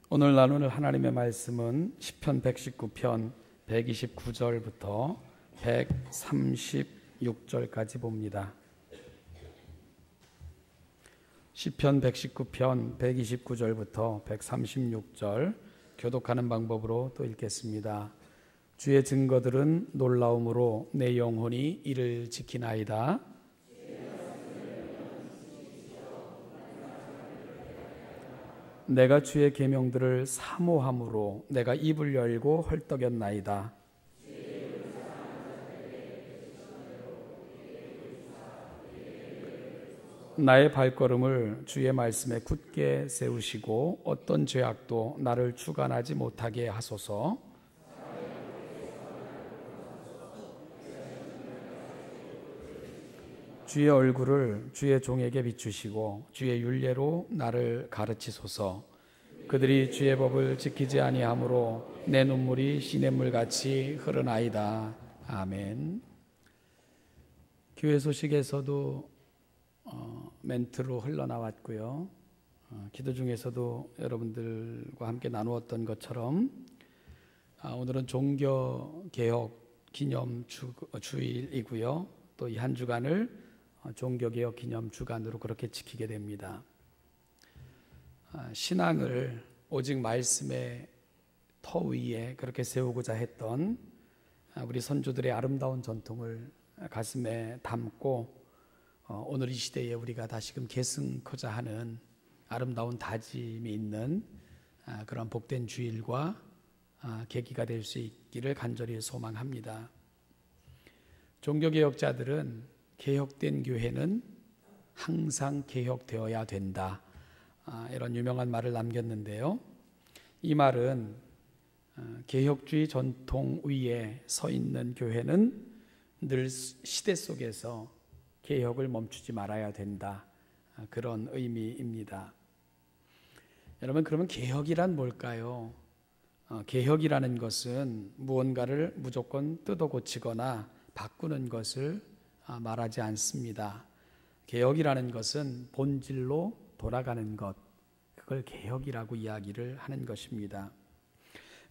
오늘 나눌 하나님의 말씀은 시편 119편 129절부터 136절까지 봅니다. 시편 119편 129절부터 136절 교독하는 방법으로 또 읽겠습니다. 주의 증거들은 놀라움으로 내 영혼이 이를 지키나이다. 내가 주의 계명들을 사모함으로 내가 입을 열고 헐떡였나이다. 나의 발걸음을 주의 말씀에 굳게 세우시고 어떤 죄악도 나를 주관하지 못하게 하소서. 주의 얼굴을 주의 종에게 비추시고 주의 율례로 나를 가르치소서. 그들이 주의 법을 지키지 아니하므로 내 눈물이 시냇물같이 흐르나이다. 아멘. 교회 소식에서도 멘트로 흘러나왔고요. 기도 중에서도 여러분들과 함께 나누었던 것처럼 오늘은 종교개혁 기념주일이고요. 또 이 한 주간을 종교개혁 기념 주간으로 그렇게 지키게 됩니다. 신앙을 오직 말씀의 터 위에 그렇게 세우고자 했던 우리 선조들의 아름다운 전통을 가슴에 담고 오늘 이 시대에 우리가 다시금 계승코자 하는 아름다운 다짐이 있는 그런 복된 주일과 계기가 될 수 있기를 간절히 소망합니다. 종교개혁자들은 개혁된 교회는 항상 개혁되어야 된다, 이런 유명한 말을 남겼는데요. 이 말은 개혁주의 전통 위에 서 있는 교회는 늘 시대 속에서 개혁을 멈추지 말아야 된다, 그런 의미입니다. 여러분, 그러면 개혁이란 뭘까요? 개혁이라는 것은 무언가를 무조건 뜯어 고치거나 바꾸는 것을 말하지 않습니다. 개혁이라는 것은 본질로 돌아가는 것, 그걸 개혁이라고 이야기를 하는 것입니다.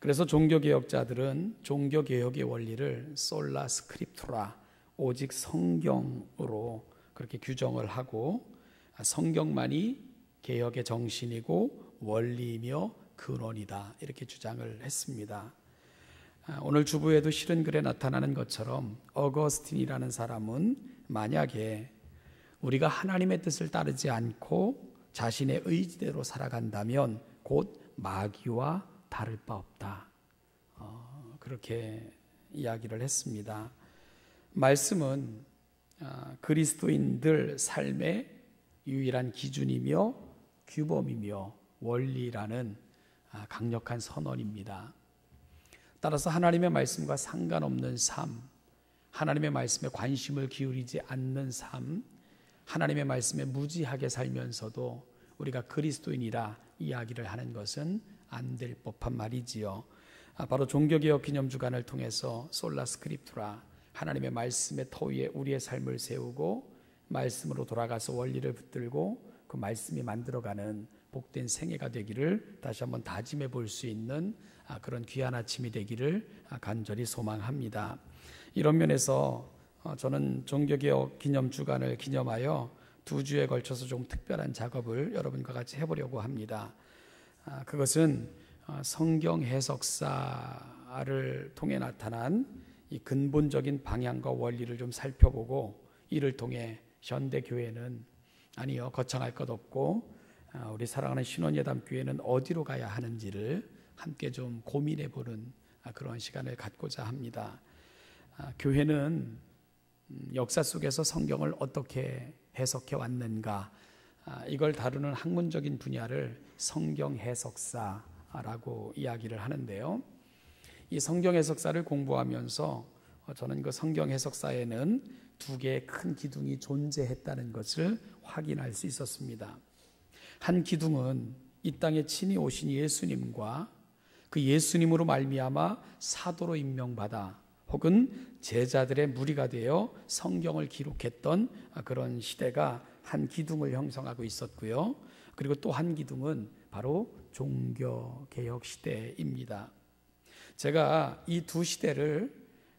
그래서 종교개혁자들은 종교개혁의 원리를 솔라 스크립투라, 오직 성경으로 그렇게 규정을 하고 성경만이 개혁의 정신이고 원리이며 근원이다, 이렇게 주장을 했습니다. 오늘 주부에도 실은 글에 나타나는 것처럼 어거스틴이라는 사람은 만약에 우리가 하나님의 뜻을 따르지 않고 자신의 의지대로 살아간다면 곧 마귀와 다를 바 없다, 그렇게 이야기를 했습니다. 말씀은 그리스도인들 삶의 유일한 기준이며 규범이며 원리라는 강력한 선언입니다. 따라서 하나님의 말씀과 상관없는 삶, 하나님의 말씀에 관심을 기울이지 않는 삶, 하나님의 말씀에 무지하게 살면서도 우리가 그리스도인이라 이야기를 하는 것은 안 될 법한 말이지요. 바로 종교개혁 기념주간을 통해서 솔라 스크립투라, 하나님의 말씀의 터 위에 우리의 삶을 세우고 말씀으로 돌아가서 원리를 붙들고 그 말씀이 만들어가는 복된 생애가 되기를 다시 한번 다짐해 볼 수 있는 그런 귀한 아침이 되기를 간절히 소망합니다. 이런 면에서 저는 종교개혁 기념주간을 기념하여 2주에 걸쳐서 좀 특별한 작업을 여러분과 같이 해보려고 합니다. 그것은 성경 해석사를 통해 나타난 이 근본적인 방향과 원리를 좀 살펴보고, 이를 통해 현대교회는 아니요, 거창할 것 없고 우리 사랑하는 신원예담교회는 어디로 가야 하는지를 함께 좀 고민해보는 그런 시간을 갖고자 합니다. 교회는 역사 속에서 성경을 어떻게 해석해 왔는가, 이걸 다루는 학문적인 분야를 성경 해석사라고 이야기를 하는데요. 이 성경 해석사를 공부하면서 저는 그 성경 해석사에는 2개의 큰 기둥이 존재했다는 것을 확인할 수 있었습니다. 한 기둥은 이 땅에 친히 오신 예수님과 그 예수님으로 말미암아 사도로 임명받아 혹은 제자들의 무리가 되어 성경을 기록했던 그런 시대가 한 기둥을 형성하고 있었고요. 그리고 또 한 기둥은 바로 종교개혁 시대입니다. 제가 이 두 시대를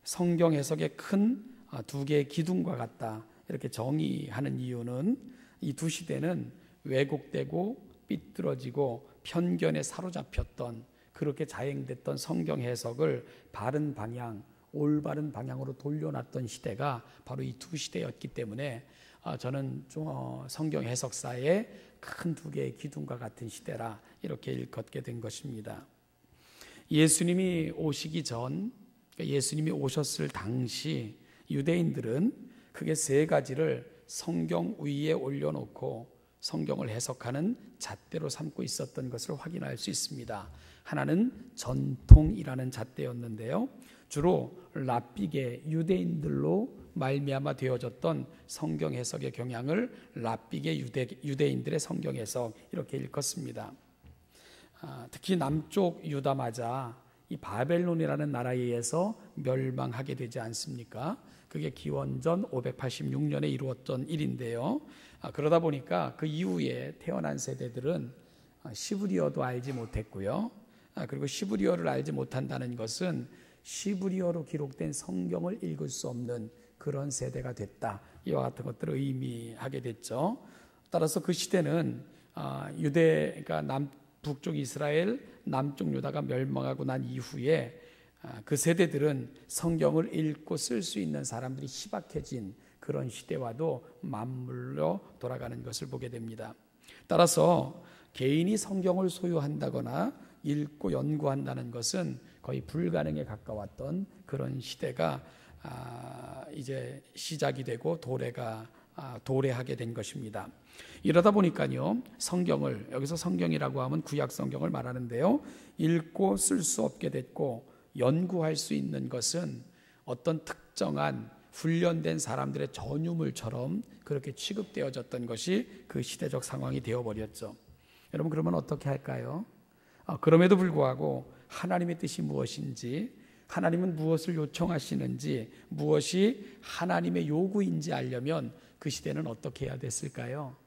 성경 해석의 큰 두 개의 기둥과 같다 이렇게 정의하는 이유는 이 두 시대는 왜곡되고 삐뚤어지고 편견에 사로잡혔던, 그렇게 자행됐던 성경 해석을 바른 방향, 올바른 방향으로 돌려놨던 시대가 바로 이 두 시대였기 때문에 저는 성경 해석사의 큰 두 개의 기둥과 같은 시대라 이렇게 일컫게 된 것입니다. 예수님이 오시기 전, 예수님이 오셨을 당시 유대인들은 크게 세 가지를 성경 위에 올려놓고 성경을 해석하는 잣대로 삼고 있었던 것을 확인할 수 있습니다. 하나는 전통이라는 잣대였는데요, 주로 랍비계 유대인들로 말미암아 되어졌던 성경 해석의 경향을 랍비계 유대인들의 성경 해석 이렇게 일컫습니다. 특히 남쪽 유다마자 이 바벨론이라는 나라에 의해서 멸망하게 되지 않습니까? 그게 기원전 586년에 이루어졌던 일인데요. 그러다 보니까 그 이후에 태어난 세대들은 시브리어도 알지 못했고요. 그리고 시브리어를 알지 못한다는 것은 시브리어로 기록된 성경을 읽을 수 없는 그런 세대가 됐다, 이와 같은 것들을 의미하게 됐죠. 따라서 그 시대는 그러니까 북쪽 이스라엘, 남쪽 유다가 멸망하고 난 이후에 그 세대들은 성경을 읽고 쓸 수 있는 사람들이 희박해진 그런 시대와도 맞물려 돌아가는 것을 보게 됩니다. 따라서 개인이 성경을 소유한다거나 읽고 연구한다는 것은 거의 불가능에 가까웠던 그런 시대가 이제 시작이 되고 도래하게 된 것입니다. 이러다 보니까요, 성경을, 여기서 성경이라고 하면 구약 성경을 말하는데요, 읽고 쓸 수 없게 됐고 연구할 수 있는 것은 어떤 특정한 훈련된 사람들의 전유물처럼 그렇게 취급되어졌던 것이 그 시대적 상황이 되어버렸죠. 여러분, 그러면 어떻게 할까요? 그럼에도 불구하고 하나님의 뜻이 무엇인지, 하나님은 무엇을 요청하시는지, 무엇이 하나님의 요구인지 알려면 그 시대는 어떻게 해야 됐을까요?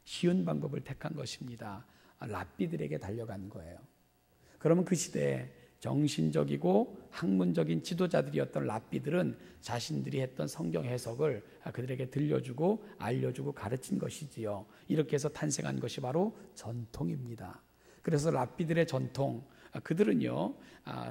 쉬운 방법을 택한 것입니다. 랍비들에게 달려간 거예요. 그러면 그 시대에 정신적이고 학문적인 지도자들이었던 랍비들은 자신들이 했던 성경 해석을 그들에게 들려주고 알려주고 가르친 것이지요. 이렇게 해서 탄생한 것이 바로 전통입니다. 그래서 랍비들의 전통, 그들은요,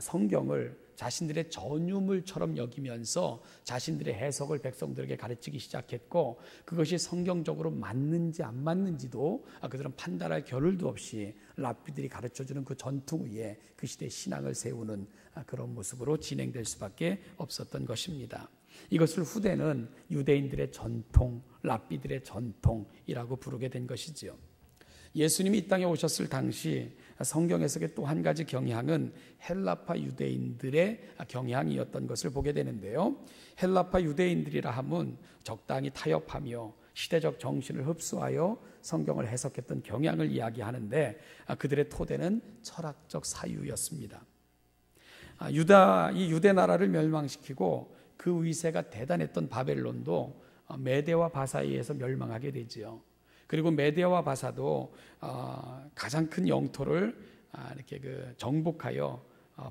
성경을 자신들의 전유물처럼 여기면서 자신들의 해석을 백성들에게 가르치기 시작했고, 그것이 성경적으로 맞는지 안 맞는지도 그들은 판단할 겨를도 없이 랍비들이 가르쳐주는 그 전통 위에 그 시대의 신앙을 세우는 그런 모습으로 진행될 수밖에 없었던 것입니다. 이것을 후대는 유대인들의 전통, 랍비들의 전통이라고 부르게 된 것이지요. 예수님이 이 땅에 오셨을 당시 성경 해석의 또 한 가지 경향은 헬라파 유대인들의 경향이었던 것을 보게 되는데요, 헬라파 유대인들이라 함은 적당히 타협하며 시대적 정신을 흡수하여 성경을 해석했던 경향을 이야기하는데, 그들의 토대는 철학적 사유였습니다. 이 유대 나라를 멸망시키고 그 위세가 대단했던 바벨론도 메대와 바사에 의해서 멸망하게 되지요. 그리고 메대와 바사도 가장 큰 영토를 이렇게 정복하여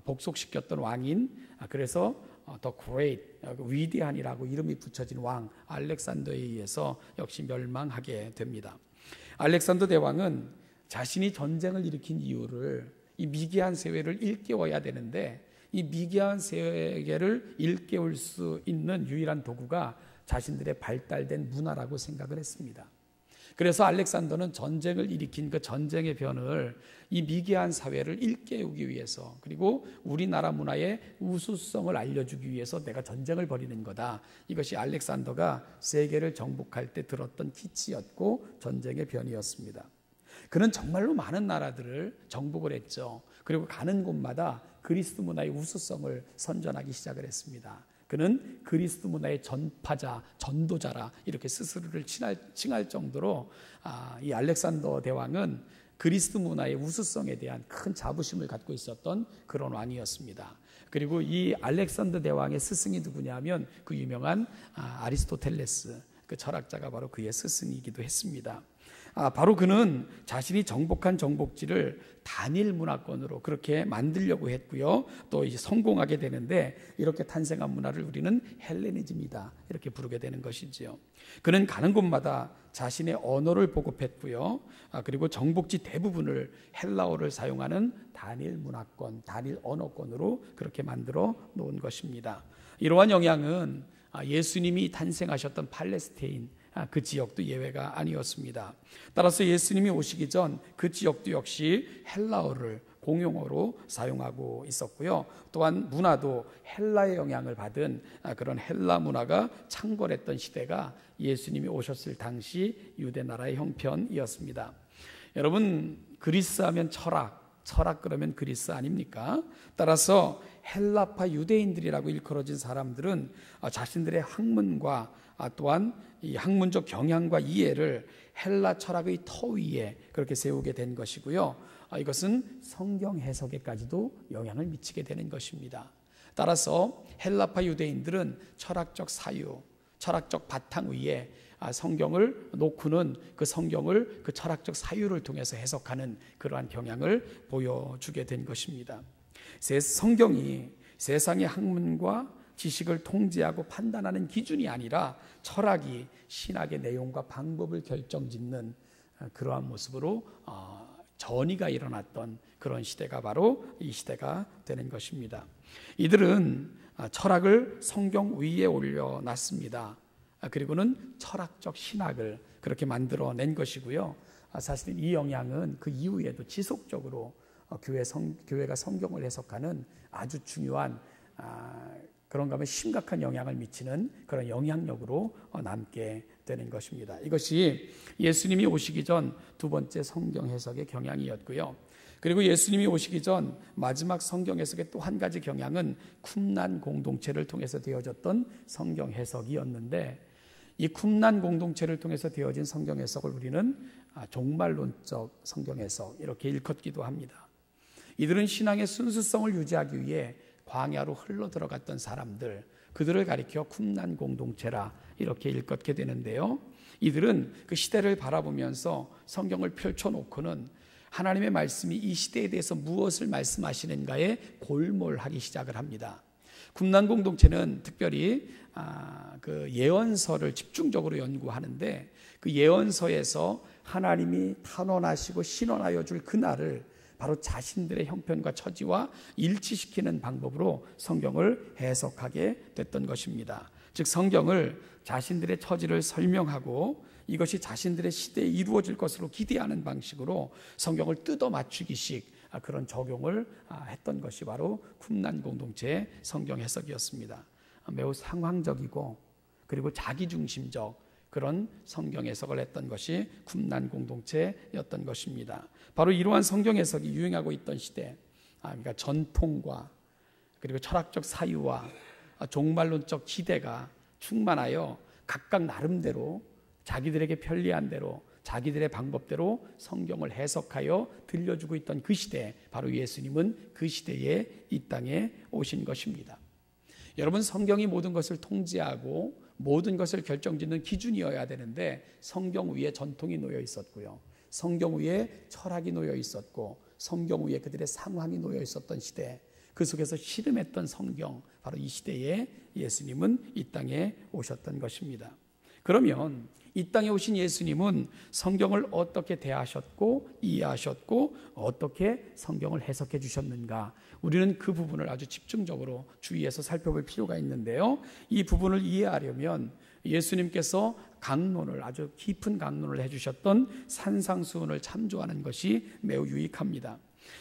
복속시켰던 왕인, 그래서 더 그레이트, 위대한이라고 이름이 붙여진 왕 알렉산더에 의해서 역시 멸망하게 됩니다. 알렉산더 대왕은 자신이 전쟁을 일으킨 이유를 이 미개한 세계를 일깨워야 되는데, 이 미개한 세계를 일깨울 수 있는 유일한 도구가 자신들의 발달된 문화라고 생각을 했습니다. 그래서 알렉산더는 전쟁을 일으킨 그 전쟁의 변을 이 미개한 사회를 일깨우기 위해서, 그리고 우리나라 문화의 우수성을 알려주기 위해서 내가 전쟁을 벌이는 거다, 이것이 알렉산더가 세계를 정복할 때 들었던 키치였고 전쟁의 변이었습니다. 그는 정말로 많은 나라들을 정복을 했죠. 그리고 가는 곳마다 그리스도 문화의 우수성을 선전하기 시작을 했습니다. 그는 그리스도 문화의 전파자, 전도자라 이렇게 스스로를 칭할 정도로 이 알렉산더 대왕은 그리스도 문화의 우수성에 대한 큰 자부심을 갖고 있었던 그런 왕이었습니다. 그리고 이 알렉산더 대왕의 스승이 누구냐면 그 유명한 아리스토텔레스, 그 철학자가 바로 그의 스승이기도 했습니다. 바로 그는 자신이 정복한 정복지를 단일 문화권으로 그렇게 만들려고 했고요. 또 이제 성공하게 되는데 이렇게 탄생한 문화를 우리는 헬레니즘이다 이렇게 부르게 되는 것이지요. 그는 가는 곳마다 자신의 언어를 보급했고요. 그리고 정복지 대부분을 헬라어를 사용하는 단일 문화권, 단일 언어권으로 그렇게 만들어 놓은 것입니다. 이러한 영향은 예수님이 탄생하셨던 팔레스타인 그 지역도 예외가 아니었습니다. 따라서 예수님이 오시기 전 그 지역도 역시 헬라어를 공용어로 사용하고 있었고요. 또한 문화도 헬라의 영향을 받은 그런 헬라 문화가 창궐했던 시대가 예수님이 오셨을 당시 유대 나라의 형편이었습니다. 여러분, 그리스 하면 철학 그러면 그리스 아닙니까? 따라서 헬라파 유대인들이라고 일컬어진 사람들은 자신들의 학문과 또한 이 학문적 경향과 이해를 헬라 철학의 터 위에 그렇게 세우게 된 것이고요. 이것은 성경 해석에까지도 영향을 미치게 되는 것입니다. 따라서 헬라파 유대인들은 철학적 사유, 철학적 바탕 위에 성경을 놓고는 그 성경을 그 철학적 사유를 통해서 해석하는 그러한 경향을 보여주게 된 것입니다. 성경이 세상의 학문과 지식을 통제하고 판단하는 기준이 아니라 철학이 신학의 내용과 방법을 결정짓는 그러한 모습으로 전이가 일어났던 그런 시대가 바로 이 시대가 되는 것입니다. 이들은 철학을 성경 위에 올려놨습니다. 그리고는 철학적 신학을 그렇게 만들어낸 것이고요. 사실 이 영향은 그 이후에도 지속적으로 교회가 성경을 해석하는 아주 중요한 그런가 하면 심각한 영향을 미치는 그런 영향력으로 남게 되는 것입니다. 이것이 예수님이 오시기 전 두 번째 성경 해석의 경향이었고요. 그리고 예수님이 오시기 전 마지막 성경 해석의 또 한 가지 경향은 쿰난 공동체를 통해서 되어졌던 성경 해석이었는데, 이 쿰난 공동체를 통해서 되어진 성경 해석을 우리는 종말론적 성경 해석 이렇게 일컫기도 합니다. 이들은 신앙의 순수성을 유지하기 위해 광야로 흘러 들어갔던 사람들, 그들을 가리켜 쿰난 공동체라 이렇게 일컫게 되는데요. 이들은 그 시대를 바라보면서 성경을 펼쳐놓고는 하나님의 말씀이 이 시대에 대해서 무엇을 말씀하시는가에 골몰하기 시작을 합니다. 쿰난 공동체는 특별히 그 예언서를 집중적으로 연구하는데, 그 예언서에서 하나님이 탄원하시고 신원하여 줄 그날을 바로 자신들의 형편과 처지와 일치시키는 방법으로 성경을 해석하게 됐던 것입니다. 즉 성경을 자신들의 처지를 설명하고 이것이 자신들의 시대에 이루어질 것으로 기대하는 방식으로 성경을 뜯어 맞추기식 그런 적용을 했던 것이 바로 쿰난 공동체의 성경 해석이었습니다. 매우 상황적이고 그리고 자기중심적 그런 성경 해석을 했던 것이 쿰난 공동체였던 것입니다. 바로 이러한 성경 해석이 유행하고 있던 시대, 그러니까 전통과 그리고 철학적 사유와 종말론적 기대가 충만하여 각각 나름대로 자기들에게 편리한 대로 자기들의 방법대로 성경을 해석하여 들려주고 있던 그 시대, 바로 예수님은 그 시대에 이 땅에 오신 것입니다. 여러분, 성경이 모든 것을 통제하고 모든 것을 결정짓는 기준이어야 되는데 성경 위에 전통이 놓여 있었고요, 성경 위에 철학이 놓여 있었고 성경 위에 그들의 상황이 놓여 있었던 시대, 그 속에서 씨름했던 성경, 바로 이 시대에 예수님은 이 땅에 오셨던 것입니다. 그러면 이 땅에 오신 예수님은 성경을 어떻게 대하셨고 이해하셨고 어떻게 성경을 해석해 주셨는가, 우리는 그 부분을 아주 집중적으로 주의해서 살펴볼 필요가 있는데요. 이 부분을 이해하려면 예수님께서 강론을, 아주 깊은 강론을 해주셨던 산상수훈을 참조하는 것이 매우 유익합니다.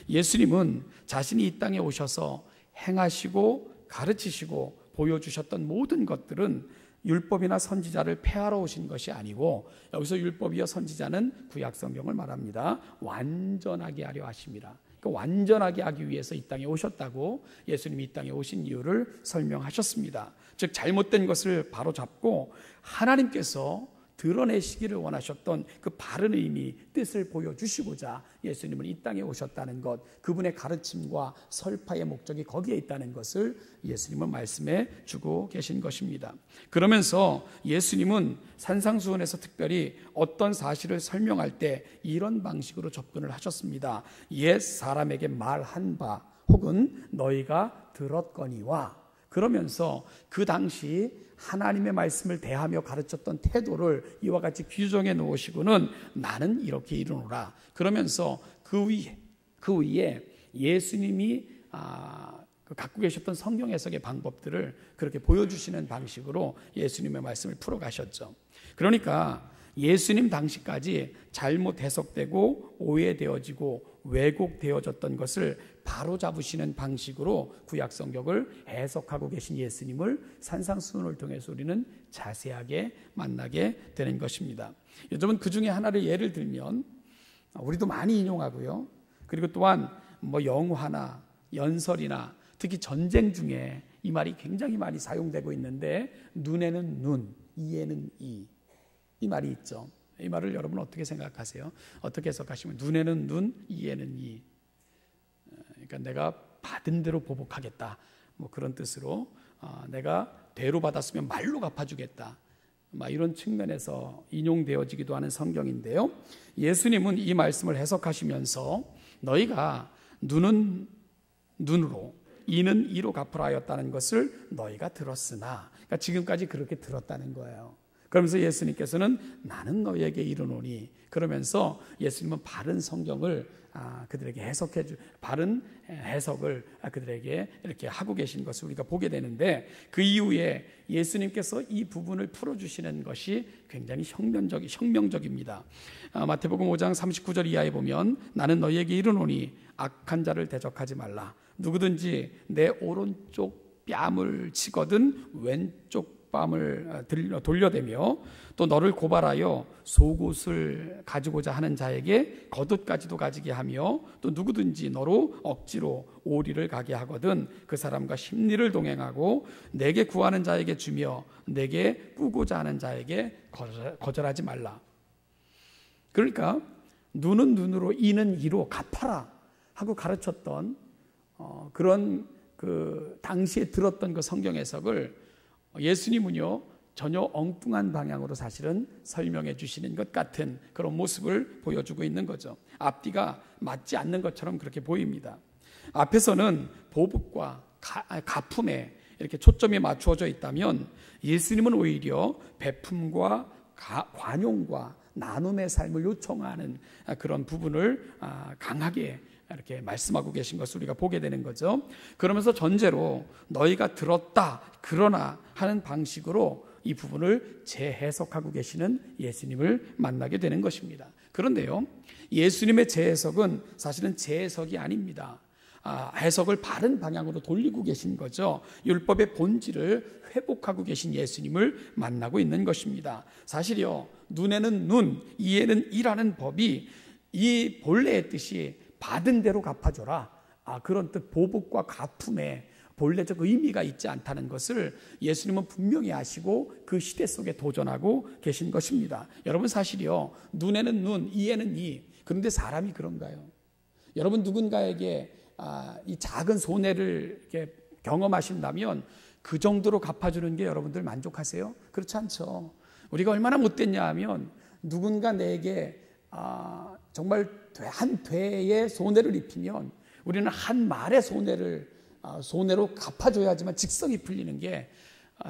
예수님은 자신이 이 땅에 오셔서 행하시고 가르치시고 보여주셨던 모든 것들은 율법이나 선지자를 폐하러 오신 것이 아니고, 여기서 율법이여 선지자는 구약 성경을 말합니다. 완전하게 하려 하심이라. 그러니까 완전하게 하기 위해서 이 땅에 오셨다고 예수님이 이 땅에 오신 이유를 설명하셨습니다. 즉 잘못된 것을 바로잡고 하나님께서 드러내시기를 원하셨던 그 바른 의미, 뜻을 보여주시고자 예수님은 이 땅에 오셨다는 것, 그분의 가르침과 설파의 목적이 거기에 있다는 것을 예수님은 말씀해 주고 계신 것입니다. 그러면서 예수님은 산상수훈에서 특별히 어떤 사실을 설명할 때 이런 방식으로 접근을 하셨습니다. 옛 사람에게 말한 바 혹은 너희가 들었거니와, 그러면서 그 당시 하나님의 말씀을 대하며 가르쳤던 태도를 이와 같이 규정해 놓으시고는 나는 이렇게 이르노라. 그러면서 그 위에 예수님이 갖고 계셨던 성경 해석의 방법들을 그렇게 보여주시는 방식으로 예수님의 말씀을 풀어가셨죠. 그러니까 예수님 당시까지 잘못 해석되고 오해되어지고 왜곡되어졌던 것을 바로잡으시는 방식으로 구약 성경을 해석하고 계신 예수님을 산상수훈을 통해서 우리는 자세하게 만나게 되는 것입니다. 요즘은 그 중에 하나를 예를 들면 우리도 많이 인용하고요. 그리고 또한 영화나 연설이나 특히 전쟁 중에 이 말이 굉장히 많이 사용되고 있는데, 눈에는 눈, 이에는 이 말이 있죠. 이 말을 여러분 어떻게 생각하세요? 어떻게 해석하시면 눈에는 눈, 이에는 이. 그러니까 내가 받은 대로 보복하겠다, 그런 뜻으로 내가 대로 받았으면 말로 갚아주겠다, 이런 측면에서 인용되어지기도 하는 성경인데요. 예수님은 이 말씀을 해석하시면서 너희가 눈은 눈으로 이는 이로 갚으라 하였다는 것을 너희가 들었으나, 그러니까 지금까지 그렇게 들었다는 거예요. 그러면서 예수님께서는 나는 너희에게 이르노니, 그러면서 예수님은 바른 성경을 그들에게 바른 해석을 그들에게 이렇게 하고 계신 것을 우리가 보게 되는데, 그 이후에 예수님께서 이 부분을 풀어주시는 것이 굉장히 혁명적입니다. 마태복음 5장 39절 이하에 보면 나는 너희에게 이르노니 악한 자를 대적하지 말라. 누구든지 내 오른쪽 뺨을 치거든 왼쪽 뺨을 돌려대며 또 너를 고발하여 속옷을 가지고자 하는 자에게 겉옷까지도 가지게 하며 또 누구든지 너로 억지로 오리를 가게 하거든 그 사람과 심리를 동행하고 내게 구하는 자에게 주며 내게 꾸고자 하는 자에게 거절하지 말라. 그러니까 눈은 눈으로 이는 이로 갚아라 하고 가르쳤던 그런 그 당시에 들었던 그 성경 해석을 예수님은요 전혀 엉뚱한 방향으로 사실은 설명해 주시는 것 같은 그런 모습을 보여주고 있는 거죠. 앞뒤가 맞지 않는 것처럼 그렇게 보입니다. 앞에서는 보복과 가품에 이렇게 초점이 맞추어져 있다면 예수님은 오히려 베품과 관용과 나눔의 삶을 요청하는 그런 부분을 강하게 이렇게 말씀하고 계신 것을 우리가 보게 되는 거죠. 그러면서 전제로 너희가 들었다 그러나 하는 방식으로 이 부분을 재해석하고 계시는 예수님을 만나게 되는 것입니다. 그런데요, 예수님의 재해석은 사실은 재해석이 아닙니다. 해석을 바른 방향으로 돌리고 계신 거죠. 율법의 본질을 회복하고 계신 예수님을 만나고 있는 것입니다. 사실요, 눈에는 눈, 이에는 이라는 법이 이 본래의 뜻이 받은 대로 갚아줘라, 그런 뜻, 보복과 가품에 본래적 의미가 있지 않다는 것을 예수님은 분명히 아시고 그 시대 속에 도전하고 계신 것입니다. 여러분, 사실이요, 눈에는 눈, 이에는 이. 그런데 사람이 그런가요? 여러분, 누군가에게 이 작은 손해를 이렇게 경험하신다면 그 정도로 갚아주는 게 여러분들 만족하세요? 그렇지 않죠. 우리가 얼마나 못됐냐 하면 누군가 내게 정말 한 되의 손해를 입히면 우리는 한 말의 손해로 갚아줘야지만 직성이 풀리는 게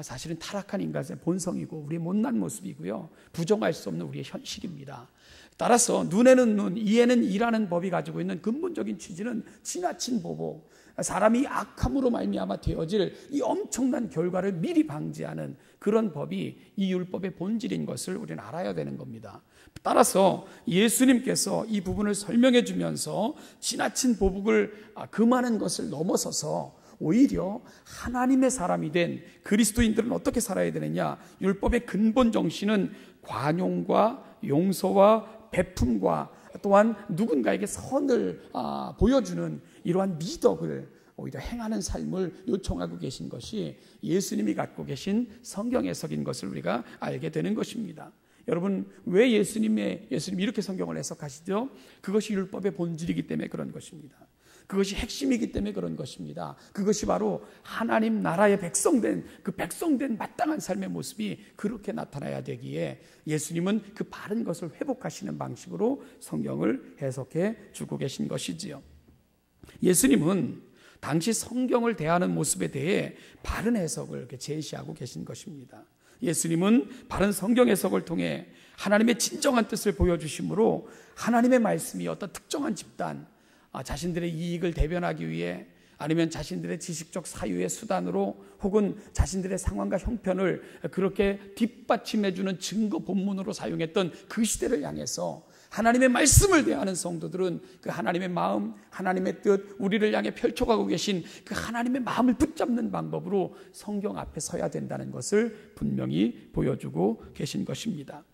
사실은 타락한 인간의 본성이고 우리의 못난 모습이고요, 부정할 수 없는 우리의 현실입니다. 따라서 눈에는 눈, 이에는 이라는 법이 가지고 있는 근본적인 취지는 지나친 보복, 사람이 악함으로 말미암아 되어질 이 엄청난 결과를 미리 방지하는 그런 법이 이 율법의 본질인 것을 우리는 알아야 되는 겁니다. 따라서 예수님께서 이 부분을 설명해 주면서 지나친 보복을 금하는 것을 넘어서서 오히려 하나님의 사람이 된 그리스도인들은 어떻게 살아야 되느냐, 율법의 근본 정신은 관용과 용서와 베품과 또한 누군가에게 선을 보여주는 이러한 미덕을 오히려 행하는 삶을 요청하고 계신 것이 예수님이 갖고 계신 성경 해석인 것을 우리가 알게 되는 것입니다. 여러분, 왜 예수님이 이렇게 성경을 해석하시죠? 그것이 율법의 본질이기 때문에 그런 것입니다. 그것이 핵심이기 때문에 그런 것입니다. 그것이 바로 하나님 나라의 백성된, 그 백성된 마땅한 삶의 모습이 그렇게 나타나야 되기에 예수님은 그 바른 것을 회복하시는 방식으로 성경을 해석해 주고 계신 것이지요. 예수님은 당시 성경을 대하는 모습에 대해 바른 해석을 이렇게 제시하고 계신 것입니다. 예수님은 바른 성경 해석을 통해 하나님의 진정한 뜻을 보여주심으로 하나님의 말씀이 어떤 특정한 집단, 자신들의 이익을 대변하기 위해 아니면 자신들의 지식적 사유의 수단으로 혹은 자신들의 상황과 형편을 그렇게 뒷받침해주는 증거 본문으로 사용했던 그 시대를 향해서 하나님의 말씀을 대하는 성도들은 그 하나님의 마음, 하나님의 뜻, 우리를 향해 펼쳐가고 계신 그 하나님의 마음을 붙잡는 방법으로 성경 앞에 서야 된다는 것을 분명히 보여주고 계신 것입니다.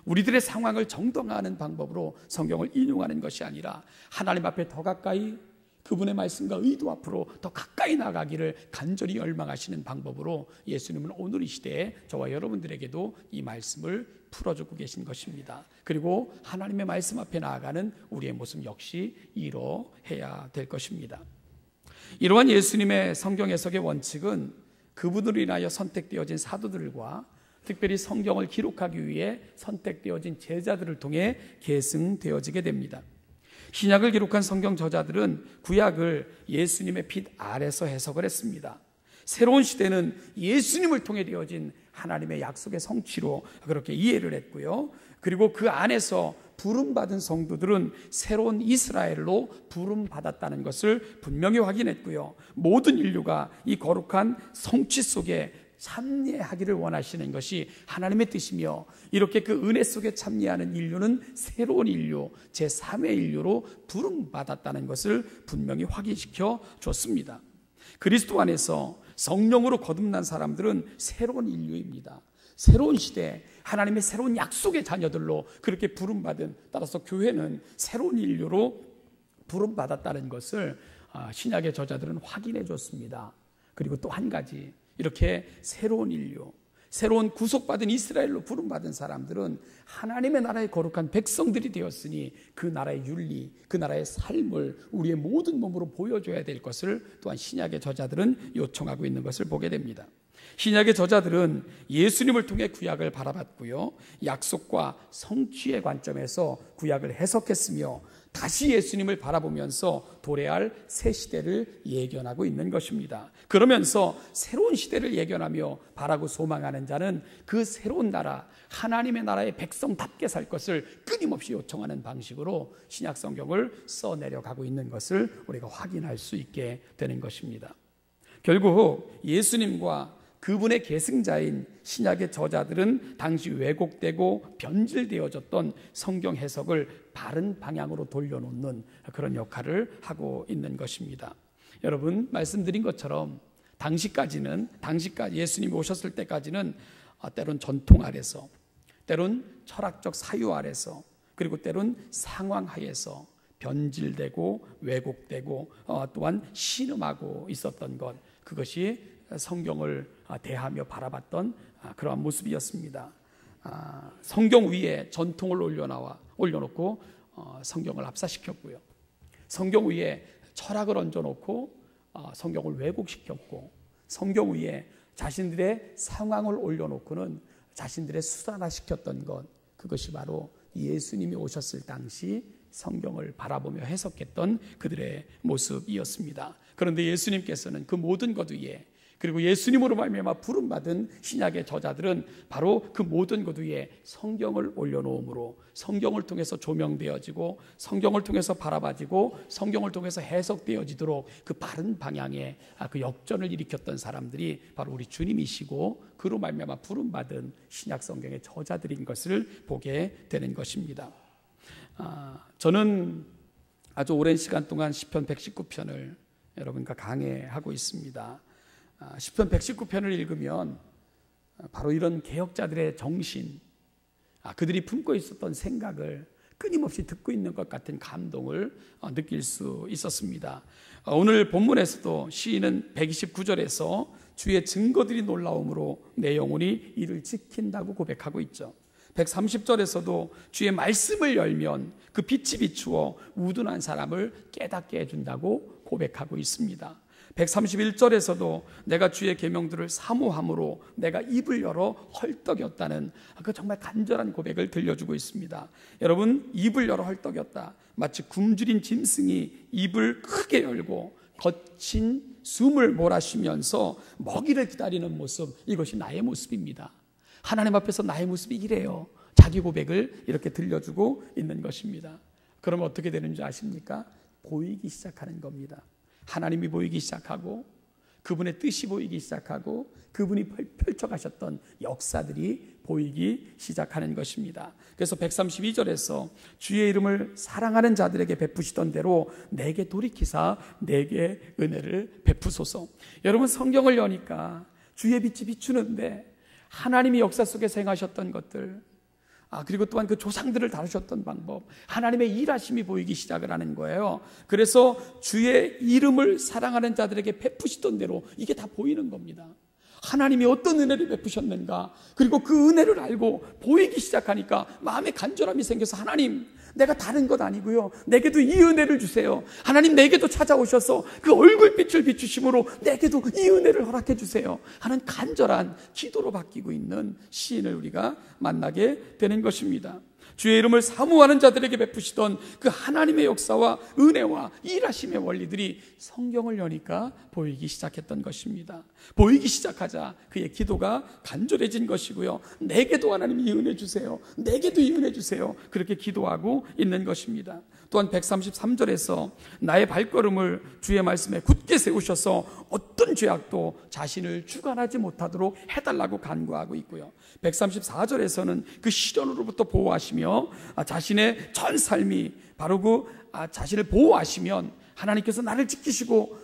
우리들의 상황을 정당화하는 방법으로 성경을 인용하는 것이 아니라 하나님 앞에 더 가까이 그분의 말씀과 의도 앞으로 더 가까이 나가기를 간절히 열망하시는 방법으로 예수님은 오늘 이 시대에 저와 여러분들에게도 이 말씀을 풀어주고 계신 것입니다. 그리고 하나님의 말씀 앞에 나아가는 우리의 모습 역시 이뤄해야 될 것입니다. 이러한 예수님의 성경 해석의 원칙은 그분으로 인하여 선택되어진 사도들과 특별히 성경을 기록하기 위해 선택되어진 제자들을 통해 계승되어지게 됩니다. 신약을 기록한 성경 저자들은 구약을 예수님의 빛 아래서 해석을 했습니다. 새로운 시대는 예수님을 통해 되어진 하나님의 약속의 성취로 그렇게 이해를 했고요. 그리고 그 안에서 부름받은 성도들은 새로운 이스라엘로 부름받았다는 것을 분명히 확인했고요. 모든 인류가 이 거룩한 성취 속에 참여하기를 원하시는 것이 하나님의 뜻이며 이렇게 그 은혜 속에 참여하는 인류는 새로운 인류, 제3의 인류로 부름받았다는 것을 분명히 확인시켜 줬습니다. 그리스도 안에서 성령으로 거듭난 사람들은 새로운 인류입니다. 새로운 시대, 하나님의 새로운 약속의 자녀들로 그렇게 부름받은, 따라서 교회는 새로운 인류로 부름받았다는 것을 신약의 저자들은 확인해 줬습니다. 그리고 또 한 가지, 이렇게 새로운 인류, 새로운 구속받은 이스라엘로 부름받은 사람들은 하나님의 나라의 거룩한 백성들이 되었으니 그 나라의 윤리, 그 나라의 삶을 우리의 모든 몸으로 보여줘야 될 것을 또한 신약의 저자들은 요청하고 있는 것을 보게 됩니다. 신약의 저자들은 예수님을 통해 구약을 바라봤고요, 약속과 성취의 관점에서 구약을 해석했으며 다시 예수님을 바라보면서 도래할 새 시대를 예견하고 있는 것입니다. 그러면서 새로운 시대를 예견하며 바라고 소망하는 자는 그 새로운 나라, 하나님의 나라의 백성답게 살 것을 끊임없이 요청하는 방식으로 신약 성경을 써내려가고 있는 것을 우리가 확인할 수 있게 되는 것입니다. 결국 예수님과 그분의 계승자인 신약의 저자들은 당시 왜곡되고 변질되어졌던 성경 해석을 바른 방향으로 돌려놓는 그런 역할을 하고 있는 것입니다. 여러분, 말씀드린 것처럼 당시까지 예수님이 오셨을 때까지는 때론 전통 아래서, 때론 철학적 사유 아래서, 그리고 때론 상황 하에서 변질되고 왜곡되고 또한 신음하고 있었던 것, 그것이 성경을 대하며 바라봤던 그러한 모습이었습니다. 성경 위에 전통을 올려놓고 성경을 압사시켰고요. 성경 위에 철학을 얹어놓고 성경을 왜곡시켰고, 성경 위에 자신들의 상황을 올려놓고는 자신들의 수단화시켰던 것, 그것이 바로 예수님이 오셨을 당시 성경을 바라보며 해석했던 그들의 모습이었습니다. 그런데 예수님께서는 그 모든 것 위에, 그리고 예수님으로 말미암아 부름받은 신약의 저자들은 바로 그 모든 것 위에 성경을 올려놓음으로 성경을 통해서 조명되어지고 성경을 통해서 바라봐지고 성경을 통해서 해석되어지도록 그 바른 방향의 그 역전을 일으켰던 사람들이 바로 우리 주님이시고 그로 말미암아 부름받은 신약 성경의 저자들인 것을 보게 되는 것입니다. 저는 아주 오랜 시간 동안 시편 119편을 여러분과 강해하고 있습니다. 시편 119편을 읽으면 바로 이런 개혁자들의 정신, 그들이 품고 있었던 생각을 끊임없이 듣고 있는 것 같은 감동을 느낄 수 있었습니다. 오늘 본문에서도 시인은 129절에서 주의 증거들이 놀라움으로 내 영혼이 이를 지킨다고 고백하고 있죠. 130절에서도 주의 말씀을 열면 그 빛이 비추어 우둔한 사람을 깨닫게 해준다고 고백하고 있습니다. 131절에서도 내가 주의 계명들을 사모함으로 내가 입을 열어 헐떡였다는 그 정말 간절한 고백을 들려주고 있습니다. 여러분, 입을 열어 헐떡였다, 마치 굶주린 짐승이 입을 크게 열고 거친 숨을 몰아쉬면서 먹이를 기다리는 모습, 이것이 나의 모습입니다. 하나님 앞에서 나의 모습이 이래요. 자기 고백을 이렇게 들려주고 있는 것입니다. 그럼 어떻게 되는 줄 아십니까? 보이기 시작하는 겁니다. 하나님이 보이기 시작하고 그분의 뜻이 보이기 시작하고 그분이 펼쳐가셨던 역사들이 보이기 시작하는 것입니다. 그래서 132절에서 주의 이름을 사랑하는 자들에게 베푸시던 대로 내게 돌이키사 내게 은혜를 베푸소서. 여러분, 성경을 여니까 주의 빛이 비추는데 하나님이 역사 속에서 행하셨던 것들, 그리고 또한 그 조상들을 다루셨던 방법, 하나님의 일하심이 보이기 시작을 하는 거예요. 그래서 주의 이름을 사랑하는 자들에게 베푸시던 대로 이게 다 보이는 겁니다. 하나님이 어떤 은혜를 베푸셨는가, 그리고 그 은혜를 알고 보이기 시작하니까 마음에 간절함이 생겨서 하나님, 내가 다른 것 아니고요, 내게도 이 은혜를 주세요. 하나님, 내게도 찾아오셔서 그 얼굴빛을 비추심으로 내게도 이 은혜를 허락해 주세요 하는 간절한 기도로 바뀌고 있는 시인을 우리가 만나게 되는 것입니다. 주의 이름을 사모하는 자들에게 베푸시던 그 하나님의 역사와 은혜와 일하심의 원리들이 성경을 여니까 보이기 시작했던 것입니다. 보이기 시작하자 그의 기도가 간절해진 것이고요, 내게도 하나님 이 은혜 주세요, 내게도 이 은혜 주세요, 그렇게 기도하고 있는 것입니다. 또한 133절에서 나의 발걸음을 주의 말씀에 굳게 세우셔서 어떤 죄악도 자신을 주관하지 못하도록 해달라고 간구하고 있고요, 134절에서는 그 시련으로부터 보호하시며 자신의 전 삶이 바로 그 자신을 보호하시면 하나님께서 나를 지키시고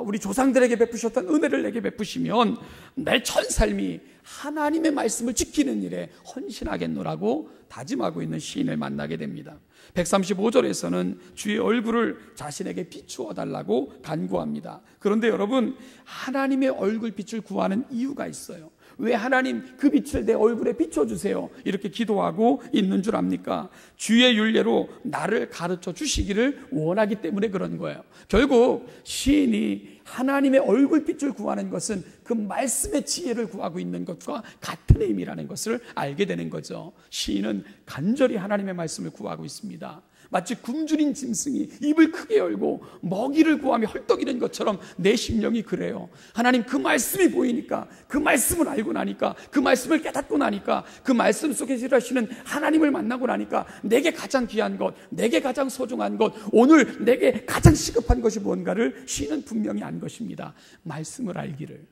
우리 조상들에게 베푸셨던 은혜를 내게 베푸시면 내 전 삶이 하나님의 말씀을 지키는 일에 헌신하겠노라고 다짐하고 있는 시인을 만나게 됩니다. 135절에서는 주의 얼굴을 자신에게 비추어 달라고 간구합니다. 그런데 여러분, 하나님의 얼굴빛을 구하는 이유가 있어요. 왜 하나님 그 빛을 내 얼굴에 비춰주세요 이렇게 기도하고 있는 줄 압니까? 주의 율례로 나를 가르쳐 주시기를 원하기 때문에 그런 거예요. 결국 시인이 하나님의 얼굴빛을 구하는 것은 그 말씀의 지혜를 구하고 있는 것과 같은 의미라는 것을 알게 되는 거죠. 시인은 간절히 하나님의 말씀을 구하고 있습니다. 마치 굶주린 짐승이 입을 크게 열고 먹이를 구하며 헐떡이는 것처럼 내 심령이 그래요. 하나님, 그 말씀이 보이니까, 그 말씀을 알고 나니까, 그 말씀을 깨닫고 나니까, 그 말씀 속에서 일하시는 하나님을 만나고 나니까 내게 가장 귀한 것, 내게 가장 소중한 것, 오늘 내게 가장 시급한 것이 뭔가를 시인은 분명히 안 것입니다. 말씀을 알기를,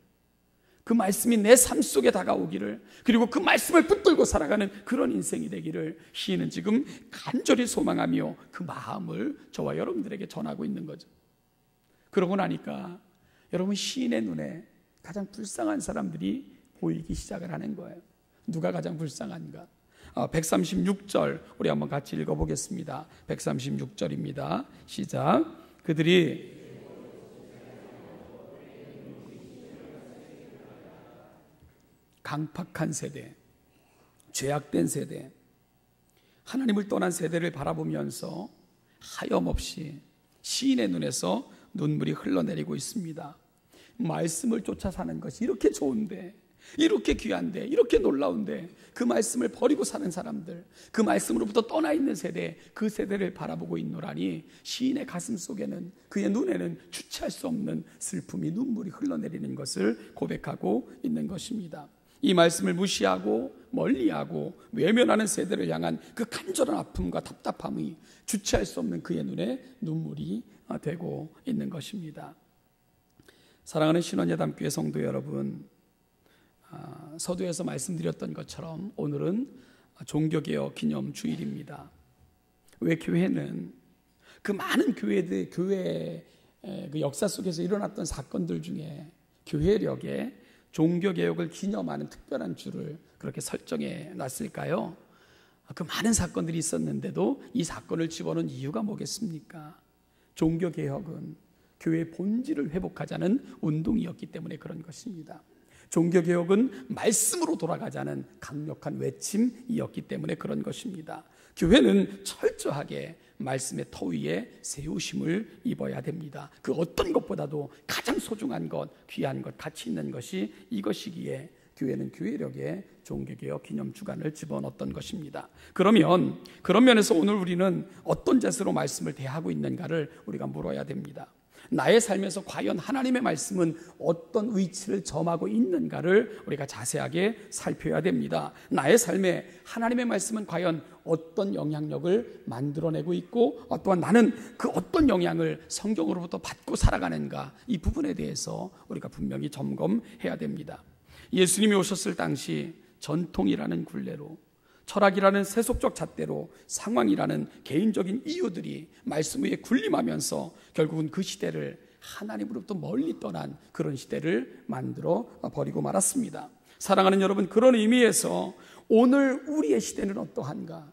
그 말씀이 내 삶 속에 다가오기를, 그리고 그 말씀을 붙들고 살아가는 그런 인생이 되기를 시인은 지금 간절히 소망하며 그 마음을 저와 여러분들에게 전하고 있는 거죠. 그러고 나니까 여러분, 시인의 눈에 가장 불쌍한 사람들이 보이기 시작을 하는 거예요. 누가 가장 불쌍한가? 136절 우리 한번 같이 읽어보겠습니다. 136절입니다. 시작. 그들이 강팍한 세대, 죄악된 세대, 하나님을 떠난 세대를 바라보면서 하염없이 시인의 눈에서 눈물이 흘러내리고 있습니다. 말씀을 쫓아 사는 것이 이렇게 좋은데, 이렇게 귀한데, 이렇게 놀라운데 그 말씀을 버리고 사는 사람들, 그 말씀으로부터 떠나 있는 세대, 그 세대를 바라보고 있노라니 시인의 가슴 속에는, 그의 눈에는 주체할 수 없는 슬픔이, 눈물이 흘러내리는 것을 고백하고 있는 것입니다. 이 말씀을 무시하고 멀리하고 외면하는 세대를 향한 그 간절한 아픔과 답답함이 주체할 수 없는 그의 눈에 눈물이 되고 있는 것입니다. 사랑하는 신원예담교회 성도 여러분, 서두에서 말씀드렸던 것처럼 오늘은 종교개혁 기념 주일입니다. 왜 교회는 그 많은 교회의 그 역사 속에서 일어났던 사건들 중에 교회력에 종교개혁을 기념하는 특별한 주를 그렇게 설정해 놨을까요? 그 많은 사건들이 있었는데도 이 사건을 집어넣은 이유가 뭐겠습니까? 종교개혁은 교회의 본질을 회복하자는 운동이었기 때문에 그런 것입니다. 종교개혁은 말씀으로 돌아가자는 강력한 외침이었기 때문에 그런 것입니다. 교회는 철저하게 말씀의 터 위에 세우심을 입어야 됩니다. 그 어떤 것보다도 가장 소중한 것, 귀한 것, 가치 있는 것이 이것이기에 교회는 교회력에 종교개혁 기념주간을 집어넣었던 것입니다. 그러면 그런 면에서 오늘 우리는 어떤 자세로 말씀을 대하고 있는가를 우리가 물어야 됩니다. 나의 삶에서 과연 하나님의 말씀은 어떤 위치를 점하고 있는가를 우리가 자세하게 살펴야 됩니다. 나의 삶에 하나님의 말씀은 과연 어떤 영향력을 만들어내고 있고 또한 나는 그 어떤 영향을 성경으로부터 받고 살아가는가, 이 부분에 대해서 우리가 분명히 점검해야 됩니다. 예수님이 오셨을 당시 전통이라는 굴레로, 철학이라는 세속적 잣대로, 상황이라는 개인적인 이유들이 말씀 위에 군림하면서 결국은 그 시대를 하나님으로부터 멀리 떠난 그런 시대를 만들어 버리고 말았습니다. 사랑하는 여러분, 그런 의미에서 오늘 우리의 시대는 어떠한가?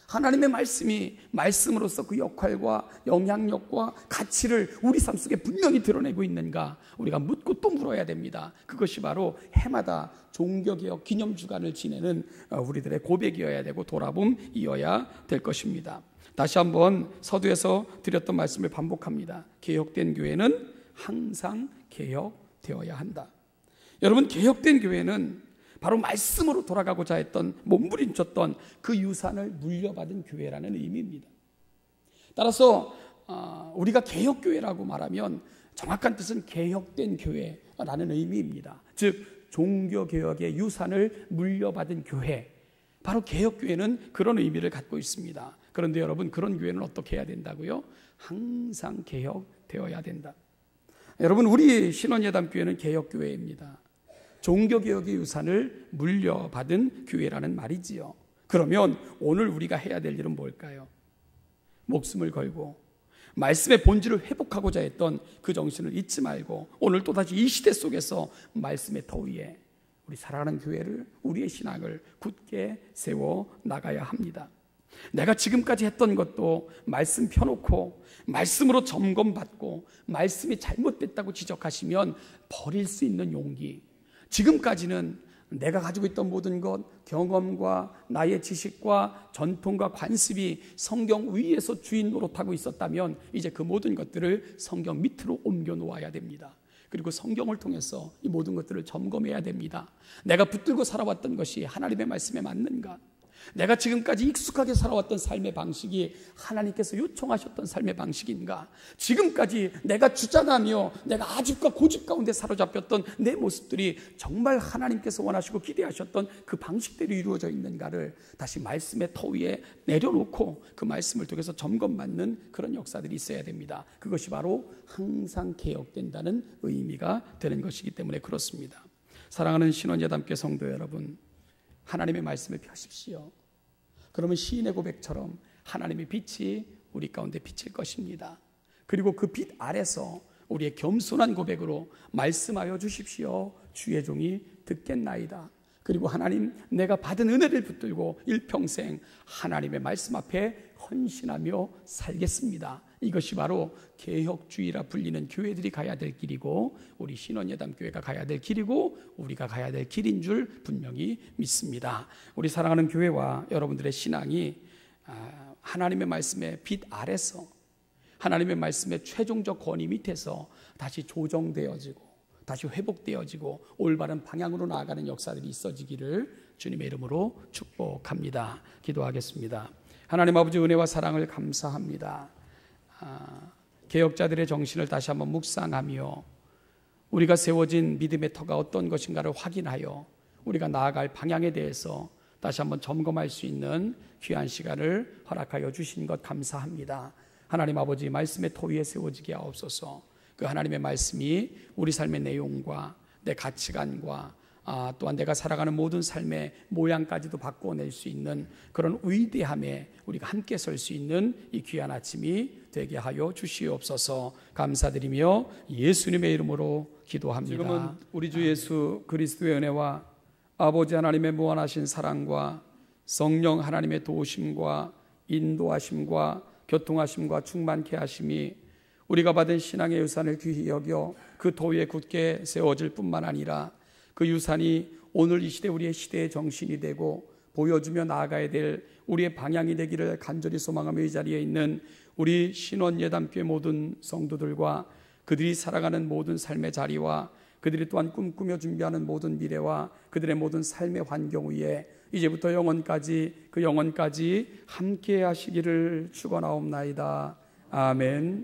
하나님의 말씀이 말씀으로서 그 역할과 영향력과 가치를 우리 삶 속에 분명히 드러내고 있는가, 우리가 묻고 또 물어야 됩니다. 그것이 바로 해마다 종교개혁 기념주간을 지내는 우리들의 고백이어야 되고 돌아봄이어야 될 것입니다. 다시 한번 서두에서 드렸던 말씀을 반복합니다. 개혁된 교회는 항상 개혁되어야 한다. 여러분, 개혁된 교회는 바로 말씀으로 돌아가고자 했던, 몸부림쳤던 그 유산을 물려받은 교회라는 의미입니다. 따라서 우리가 개혁교회라고 말하면 정확한 뜻은 개혁된 교회라는 의미입니다. 즉 종교개혁의 유산을 물려받은 교회, 바로 개혁교회는 그런 의미를 갖고 있습니다. 그런데 여러분, 그런 교회는 어떻게 해야 된다고요? 항상 개혁되어야 된다. 여러분, 우리 신원예담교회는 개혁교회입니다. 종교개혁의 유산을 물려받은 교회라는 말이지요. 그러면 오늘 우리가 해야 될 일은 뭘까요? 목숨을 걸고 말씀의 본질을 회복하고자 했던 그 정신을 잊지 말고 오늘 또다시 이 시대 속에서 말씀의 터 위에 우리 사랑하는 교회를, 우리의 신앙을 굳게 세워 나가야 합니다. 내가 지금까지 했던 것도 말씀 펴놓고 말씀으로 점검받고 말씀이 잘못됐다고 지적하시면 버릴 수 있는 용기, 지금까지는 내가 가지고 있던 모든 것, 경험과 나의 지식과 전통과 관습이 성경 위에서 주인 노릇하고 있었다면 이제 그 모든 것들을 성경 밑으로 옮겨 놓아야 됩니다. 그리고 성경을 통해서 이 모든 것들을 점검해야 됩니다. 내가 붙들고 살아왔던 것이 하나님의 말씀에 맞는가? 내가 지금까지 익숙하게 살아왔던 삶의 방식이 하나님께서 요청하셨던 삶의 방식인가? 지금까지 내가 주장하며 내가 아집과 고집 가운데 사로잡혔던 내 모습들이 정말 하나님께서 원하시고 기대하셨던 그 방식대로 이루어져 있는가를 다시 말씀의 터 위에 내려놓고 그 말씀을 통해서 점검받는 그런 역사들이 있어야 됩니다. 그것이 바로 항상 개혁된다는 의미가 되는 것이기 때문에 그렇습니다. 사랑하는 신원예담교회 성도 여러분, 하나님의 말씀을 펴십시오. 그러면 시인의 고백처럼 하나님의 빛이 우리 가운데 비칠 것입니다. 그리고 그 빛 아래서 우리의 겸손한 고백으로 말씀하여 주십시오. 주의 종이 듣겠나이다. 그리고 하나님, 내가 받은 은혜를 붙들고 일평생 하나님의 말씀 앞에 헌신하며 살겠습니다. 이것이 바로 개혁주의라 불리는 교회들이 가야 될 길이고 우리 신원예담교회가 가야 될 길이고 우리가 가야 될 길인 줄 분명히 믿습니다. 우리 사랑하는 교회와 여러분들의 신앙이 하나님의 말씀의 빛 아래서 하나님의 말씀의 최종적 권위 밑에서 다시 조정되어지고 다시 회복되어지고 올바른 방향으로 나아가는 역사들이 있어지기를 주님의 이름으로 축복합니다. 기도하겠습니다. 하나님 아버지, 은혜와 사랑을 감사합니다. 개혁자들의 정신을 다시 한번 묵상하며 우리가 세워진 믿음의 터가 어떤 것인가를 확인하여 우리가 나아갈 방향에 대해서 다시 한번 점검할 수 있는 귀한 시간을 허락하여 주신 것 감사합니다. 하나님 아버지, 말씀의 터 위에 세워지게 하옵소서. 그 하나님의 말씀이 우리 삶의 내용과 내 가치관과 또한 내가 살아가는 모든 삶의 모양까지도 바꿔낼 수 있는 그런 위대함에 우리가 함께 설 수 있는 이 귀한 아침이 되게 하여 주시옵소서. 감사드리며 예수님의 이름으로 기도합니다. 지금은 우리 주 예수 그리스도의 은혜와 아버지 하나님의 무한하신 사랑과 성령 하나님의 도우심과 인도하심과 교통하심과 충만케 하심이 우리가 받은 신앙의 유산을 귀히 여겨 그 도 위에 굳게 세워질 뿐만 아니라 그 유산이 오늘 이 시대 우리의 시대의 정신이 되고 보여주며 나아가야 될 우리의 방향이 되기를 간절히 소망하며 이 자리에 있는 우리 신원예담교회 모든 성도들과 그들이 살아가는 모든 삶의 자리와 그들이 또한 꿈꾸며 준비하는 모든 미래와 그들의 모든 삶의 환경 위에 이제부터 영원까지 그 영원까지 함께 하시기를 축원하옵나이다. 아멘.